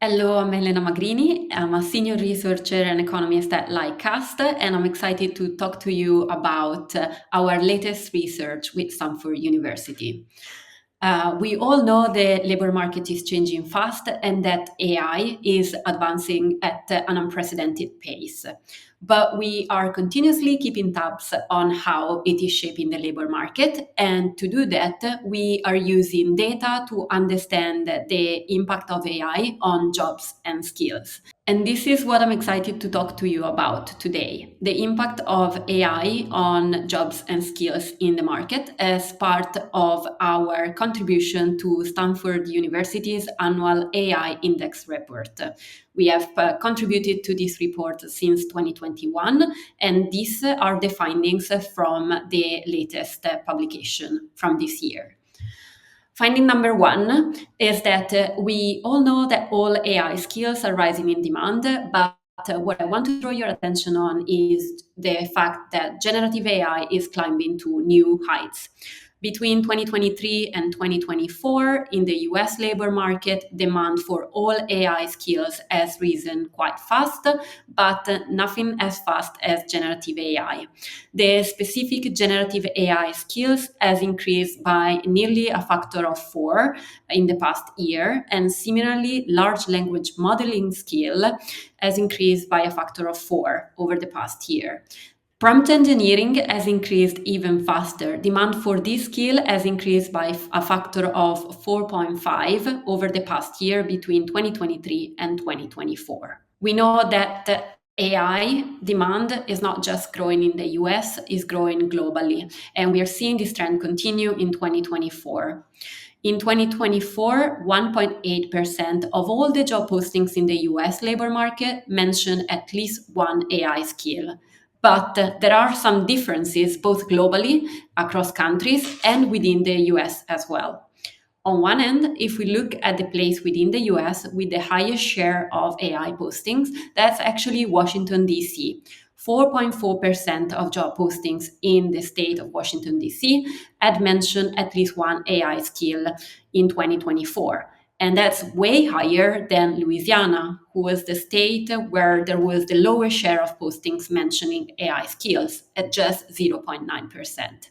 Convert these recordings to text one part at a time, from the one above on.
Hello, I'm Elena Magrini. I'm a senior researcher and economist at Lightcast, and I'm excited to talk to you about our latest research with Stanford University. We all know the labor market is changing fast and that AI is advancing at an unprecedented pace. But we are continuously keeping tabs on how it is shaping the labor market. And to do that, we are using data to understand the impact of AI on jobs and skills. And this is what I'm excited to talk to you about today, the impact of AI on jobs and skills in the market as part of our contribution to Stanford University's annual AI Index report. We have contributed to this report since 2021, and these are the findings from the latest publication from this year. Finding number one is that we all know that all AI skills are rising in demand, but what I want to draw your attention on is the fact that generative AI is climbing to new heights. Between 2023 and 2024, in the US labor market, demand for all AI skills has risen quite fast, but nothing as fast as generative AI. The specific generative AI skills has increased by nearly a factor of 4 in the past year, and similarly, large language modeling skill has increased by a factor of 4 over the past year. Prompt engineering has increased even faster. Demand for this skill has increased by a factor of 4.5 over the past year between 2023 and 2024. We know that AI demand is not just growing in the US, it's growing globally. And we are seeing this trend continue in 2024. In 2024, 1.8% of all the job postings in the US labor market mention at least one AI skill. But there are some differences both globally, across countries, and within the US as well. On one end, if we look at the place within the US with the highest share of AI postings, that's actually Washington, D.C. 4.4% of job postings in the state of Washington, D.C. had mentioned at least one AI skill in 2024. And that's way higher than Louisiana, who was the state where there was the lowest share of postings mentioning AI skills at just 0.9%.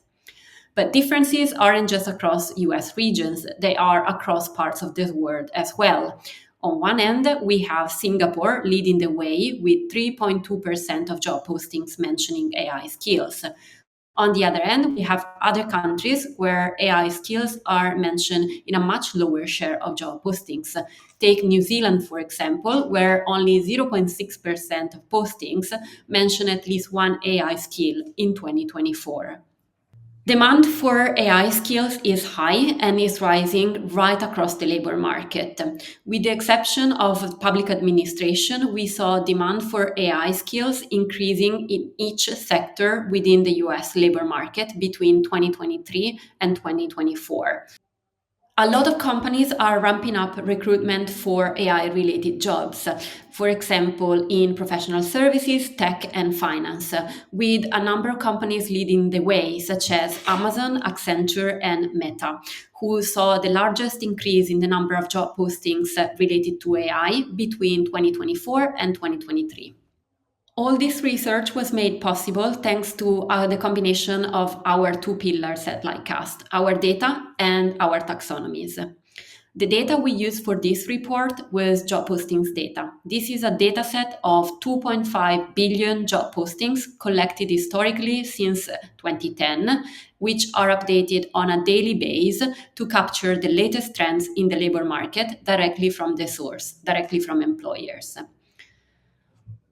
But differences aren't just across US regions, they are across parts of the world as well. On one end, we have Singapore leading the way with 3.2% of job postings mentioning AI skills. On the other end, we have other countries where AI skills are mentioned in a much lower share of job postings. Take New Zealand, for example, where only 0.6% of postings mention at least one AI skill in 2024. Demand for AI skills is high and is rising right across the labor market. With the exception of public administration, we saw demand for AI skills increasing in each sector within the US labor market between 2023 and 2024. A lot of companies are ramping up recruitment for AI-related jobs, for example, in professional services, tech, and finance, with a number of companies leading the way, such as Amazon, Accenture, and Meta, who saw the largest increase in the number of job postings related to AI between 2024 and 2023. All this research was made possible thanks to the combination of our two pillars at Lightcast, our data and our taxonomies. The data we used for this report was job postings data. This is a data set of 2.5 billion job postings collected historically since 2010, which are updated on a daily basis to capture the latest trends in the labor market directly from the source, directly from employers.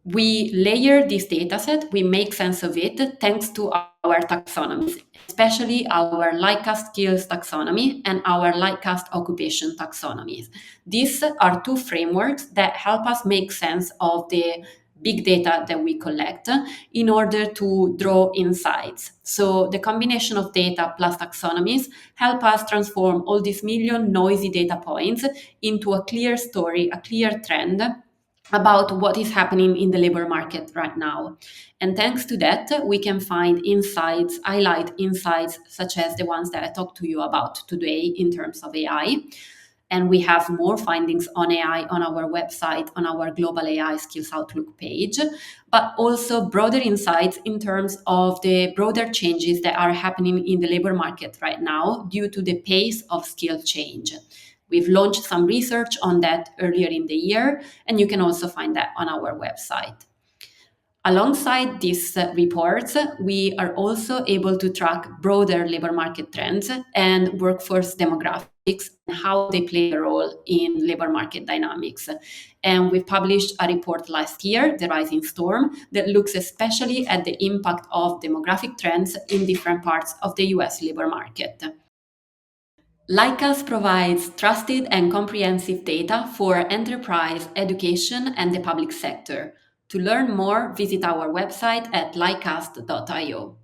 We layer this dataset, we make sense of it thanks to our taxonomies, especially our Lightcast skills taxonomy and our Lightcast occupation taxonomies. These are two frameworks that help us make sense of the big data that we collect in order to draw insights. So the combination of data plus taxonomies help us transform all these million noisy data points into a clear story, a clear trend about what is happening in the labor market right now. And thanks to that, we can find insights, highlight insights such as the ones that I talked to you about today in terms of AI. And we have more findings on AI on our website, on our Global AI Skills Outlook page, but also broader insights in terms of the broader changes that are happening in the labor market right now due to the pace of skill change. We've launched some research on that earlier in the year, and you can also find that on our website. Alongside these reports, we are also able to track broader labor market trends and workforce demographics and how they play a role in labor market dynamics. And we published a report last year, The Rising Storm, that looks especially at the impact of demographic trends in different parts of the US labor market. Lightcast provides trusted and comprehensive data for enterprise, education, and the public sector. To learn more, visit our website at lightcast.io.